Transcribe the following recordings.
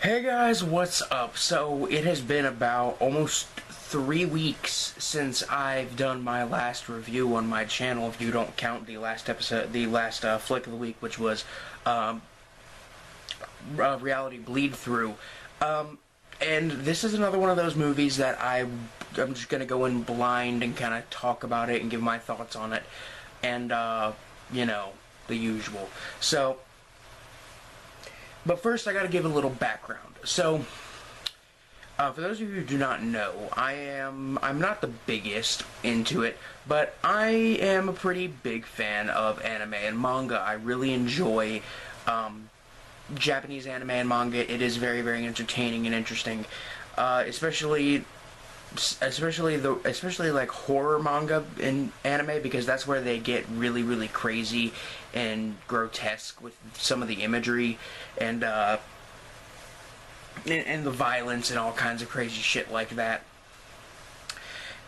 Hey guys, what's up? So it has been about almost 3 weeks since I've done my last review on my channel, if you don't count the last episode, the last flick of the week, which was Reality Bleed Through. And this is another one of those movies that I'm just gonna go in blind and kind of talk about it and give my thoughts on it, and you know, the usual. So. But first, I gotta give a little background. So, for those of you who do not know, I'm not the biggest into it, but I am a pretty big fan of anime and manga. I really enjoy, Japanese anime and manga. It is very, very entertaining and interesting, especially like horror manga in anime, because that's where they get really, really crazy and grotesque with some of the imagery and the violence and all kinds of crazy shit like that.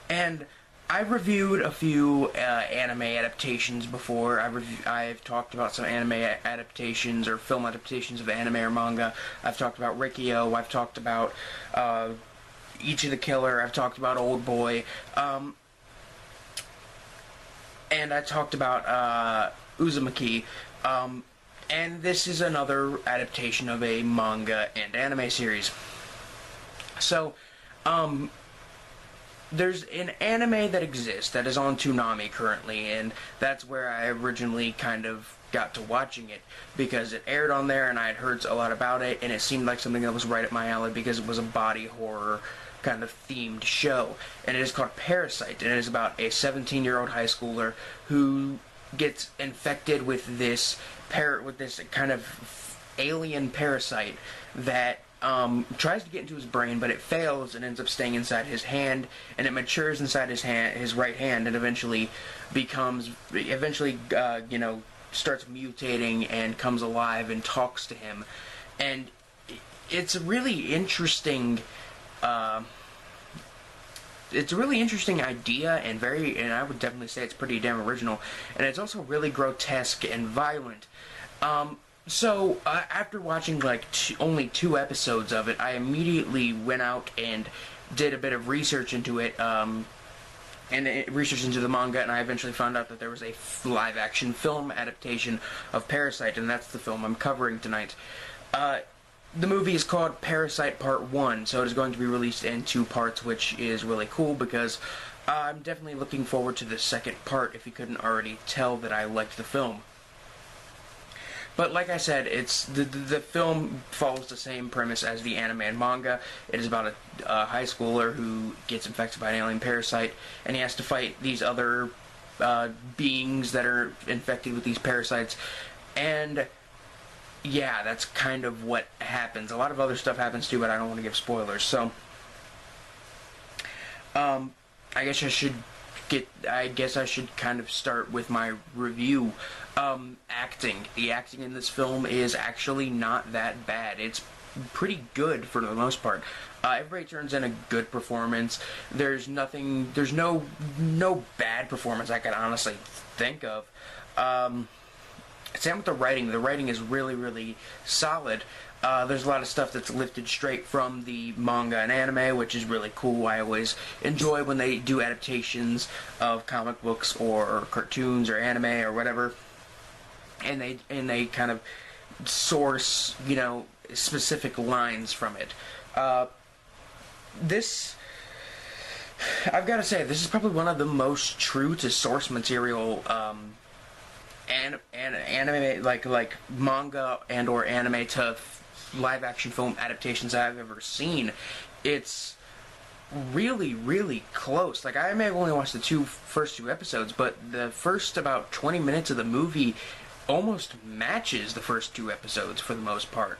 And I've reviewed a few anime adaptations before. I've talked about some anime adaptations or film adaptations of anime or manga. I've talked about Rikyo. I've talked about Ichi the Killer. I've talked about Old Boy, and I talked about Uzumaki, and this is another adaptation of a manga and anime series. So, there's an anime that exists that is on Toonami currently, and that's where I originally kind of got to watching it, because it aired on there and I had heard a lot about it, and it seemed like something that was right up my alley because it was a body horror kind of themed show. And it is called Parasite, and it is about a 17-year-old high schooler who gets infected with this kind of alien parasite that tries to get into his brain, but it fails and ends up staying inside his hand, and it matures inside his right hand, and eventually starts mutating and comes alive and talks to him. And it's a really interesting idea, and I would definitely say it's pretty damn original, and it's also really grotesque and violent. So after watching only 2 episodes of it, I immediately went out and did a bit of research into it, research into the manga, and I eventually found out that there was a live-action film adaptation of Parasite, and that's the film I'm covering tonight. The movie is called Parasite Part 1, so it is going to be released in 2 parts, which is really cool, because I'm definitely looking forward to the second part, if you couldn't already tell that I liked the film. But like I said, the film follows the same premise as the anime and manga. It is about a high schooler who gets infected by an alien parasite, and he has to fight these other beings that are infected with these parasites. And yeah, that's kind of what happens. A lot of other stuff happens too, but I don't want to give spoilers. So, I guess I should kind of start with my review. Acting. The acting in this film is actually not that bad. It's pretty good for the most part. Everybody turns in a good performance. There's no bad performance I could honestly think of. Same with the writing. The writing is really, really solid. There's a lot of stuff that's lifted straight from the manga and anime, which is really cool. I always enjoy when they do adaptations of comic books or cartoons or anime or whatever, and they kind of source, specific lines from it. I've got to say, this is probably one of the most true to source material anime, like manga and or anime to live action film adaptations I've ever seen. It's really, really close. Like, I may have only watched the first two episodes, but the first about 20 minutes of the movie almost matches the first 2 episodes for the most part.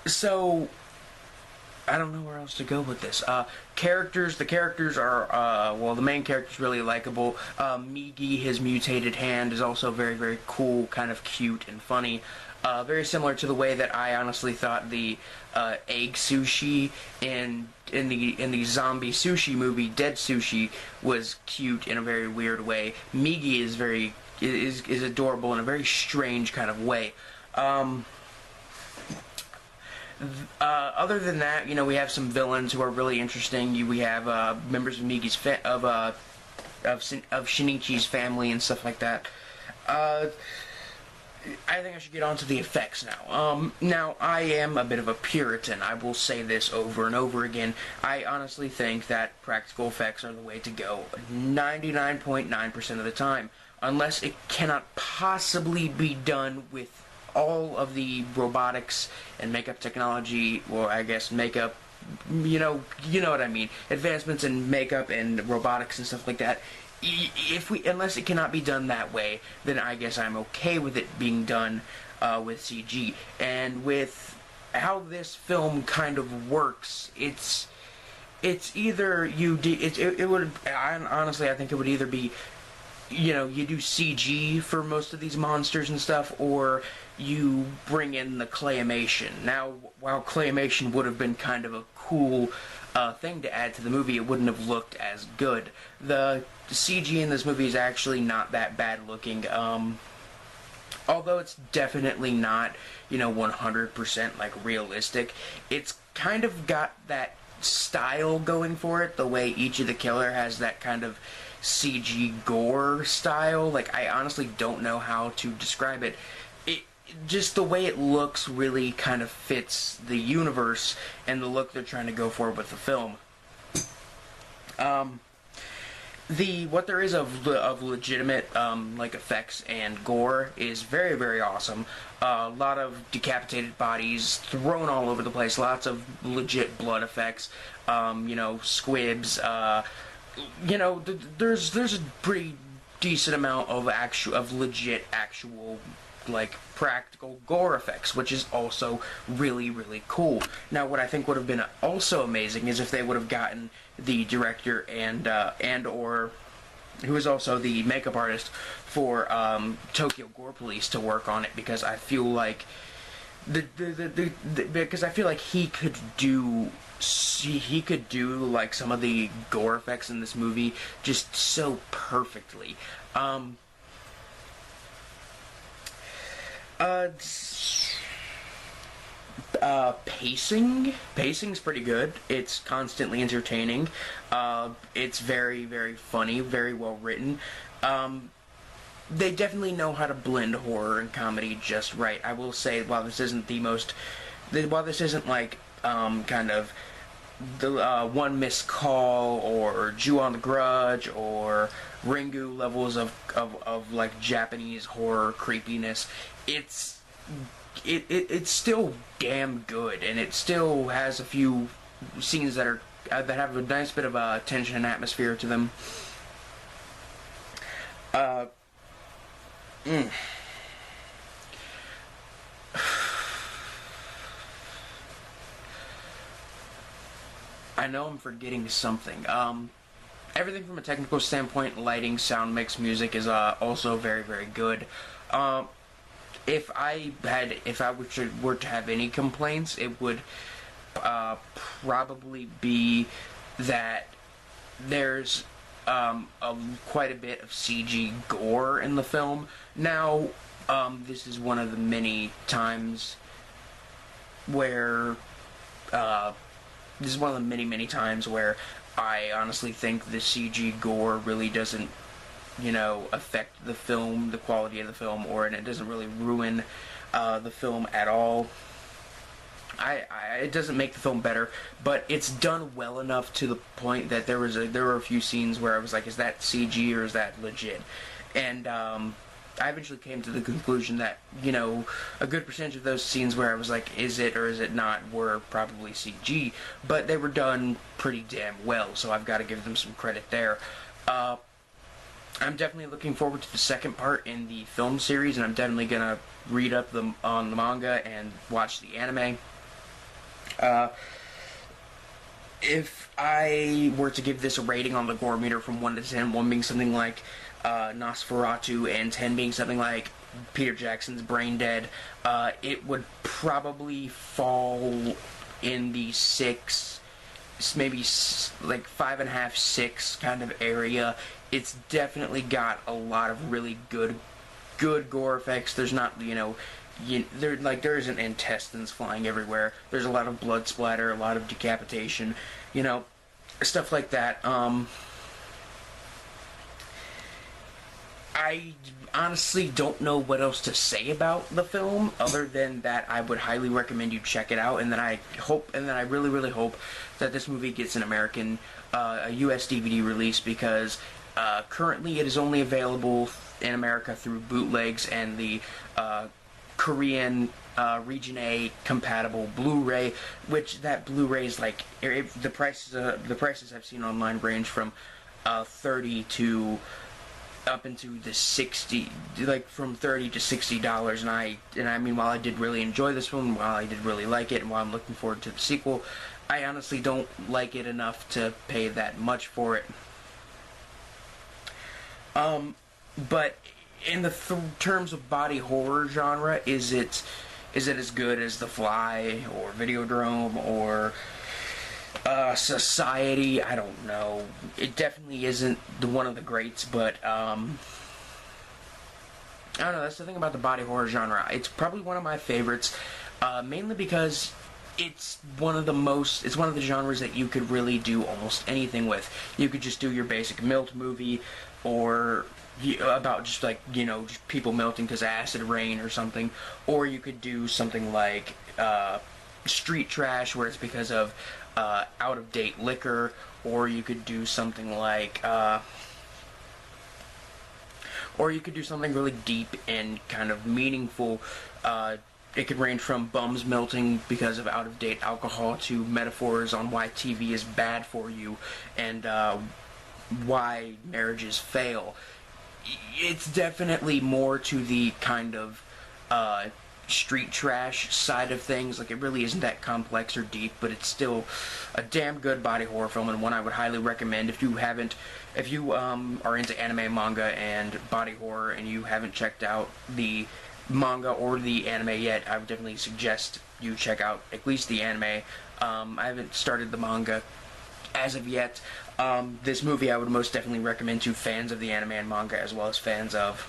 So I don't know where else to go with this. The characters are, the main character's really likable. Migi, his mutated hand, is also very, very cool, kind of cute and funny. Very similar to the way that I honestly thought the egg sushi in the zombie sushi movie Dead Sushi was cute in a very weird way. Migi is adorable in a very strange kind of way. Um, Other than that, we have some villains who are really interesting. We have members of Migi's of Shinichi's family and stuff like that. Uh, I think I should get on to the effects now. Now, I am a bit of a Puritan. I will say this over and over again. I honestly think that practical effects are the way to go 99.9% of the time. Unless it cannot possibly be done with all of the robotics and makeup technology, or I guess makeup, you know what I mean. Advancements in makeup and robotics and stuff like that. Unless it cannot be done that way, then I guess I'm okay with it being done with CG. And with how this film kind of works, it's either it would, honestly, I think it would either be, you do CG for most of these monsters and stuff, or you bring in the claymation. Now, while claymation would have been kind of a cool thing to add to the movie, it wouldn't have looked as good. The CG in this movie is actually not that bad looking, although it's definitely not, 100% like realistic. It's kind of got that style going for it, the way each of the killer has that kind of CG gore style. Like, I honestly don't know how to describe it. Just the way it looks really kind of fits the universe and the look they're trying to go for with the film. What there is of legitimate like effects and gore is very, very awesome. A lot of decapitated bodies thrown all over the place. Lots of legit blood effects. Squibs. There's a pretty decent amount of legit actual like practical gore effects, which is also really, really cool. Now, what I think would have been also amazing is if they would have gotten the director and or who is also the makeup artist for Tokyo Gore Police to work on it, because I feel like because I feel like he could do like some of the gore effects in this movie just so perfectly. Pacing's pretty good. It's constantly entertaining. It's very, very funny, very well written. They definitely know how to blend horror and comedy just right. I will say, while this isn't like kind of the One Missed Call or Jew on the Grudge or Ringu levels of like Japanese horror creepiness, it's still damn good, and it still has a few scenes that have a nice bit of tension and atmosphere to them. I know I'm forgetting something. Everything from a technical standpoint, lighting, sound mix, music is also very, very good. If I were to have any complaints, it would probably be that there's quite a bit of CG gore in the film. Now, this is one of the many times where many times where I honestly think the CG gore really doesn't, affect the film, the quality of the film, and it doesn't really ruin the film at all. It doesn't make the film better, but it's done well enough to the point that there were a few scenes where I was like, is that CG or is that legit? And I eventually came to the conclusion that, a good percentage of those scenes where I was like, is it or is it not, were probably CG, but they were done pretty damn well, so I've got to give them some credit there. I'm definitely looking forward to the second part in the film series, and I'm definitely going to read up on the manga and watch the anime. If I were to give this a rating on the gore meter from 1 to 10, 1 being something like Nosferatu and 10 being something like Peter Jackson's Brain Dead, it would probably fall in the 6, maybe like 5.5, 6 kind of area. It's definitely got a lot of really good gore effects. There's not, there isn't intestines flying everywhere. There's a lot of blood splatter, a lot of decapitation, stuff like that. I honestly don't know what else to say about the film other than that I would highly recommend you check it out, and then I really, really hope that this movie gets an American, a US DVD release, because currently it is only available in America through bootlegs and the Korean Region A compatible Blu-ray, which that Blu-ray is like, the prices I've seen online range from 30 to up into the 60, like from $30 to $60, and I mean, while I did really enjoy this film, while I did really like it, and while I'm looking forward to the sequel, I honestly don't like it enough to pay that much for it. But in the terms of body horror genre, is it as good as The Fly or Videodrome or Society? I don't know. It definitely isn't one of the greats, but I don't know. That's the thing about the body horror genre. It's probably one of my favorites, mainly because it's one of the genres that you could really do almost anything with. You could just do your basic melt movie, or about just like, just people melting because of acid rain or something, or you could do something like street trash, where it's because of out-of-date liquor, or you could do something like or you could do something really deep and kind of meaningful. It could range from bums melting because of out-of-date alcohol to metaphors on why TV is bad for you and why marriages fail. It's definitely more to the kind of street trash side of things. Like, it really isn't that complex or deep, but it's still a damn good body horror film, and one I would highly recommend. If you are into anime, manga, and body horror, and you haven't checked out the manga or the anime yet, I would definitely suggest you check out at least the anime. I haven't started the manga as of yet. This movie I would most definitely recommend to fans of the anime and manga, as well as fans of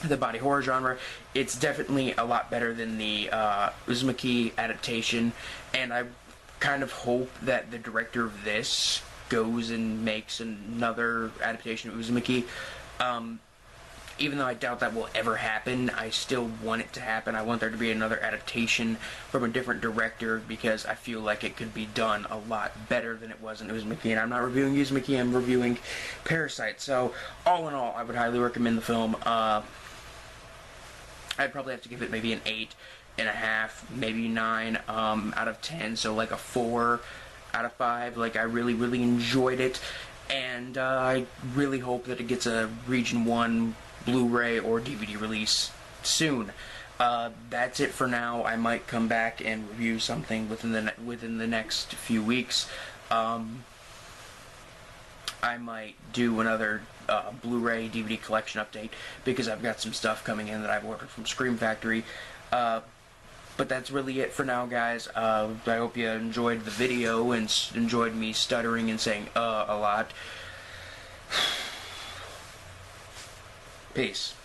the body horror genre. It's definitely a lot better than the Uzumaki adaptation, and I kind of hope that the director of this goes and makes another adaptation of Uzumaki. Even though I doubt that will ever happen, I still want it to happen. I want there to be another adaptation from a different director, because I feel like it could be done a lot better than it was in Uzumaki. And I'm not reviewing Uzumaki, I'm reviewing Parasite. So, all in all, I would highly recommend the film. I'd probably have to give it maybe an 8.5, maybe 9 out of 10. So like a 4 out of 5. Like, I really, really enjoyed it. And I really hope that it gets a Region 1 Blu-ray or DVD release soon. That's it for now. I might come back and review something within the next few weeks. I might do another Blu-ray DVD collection update, because I've got some stuff coming in that I've ordered from Scream Factory. But that's really it for now, guys. I hope you enjoyed the video and enjoyed me stuttering and saying a lot. Peace.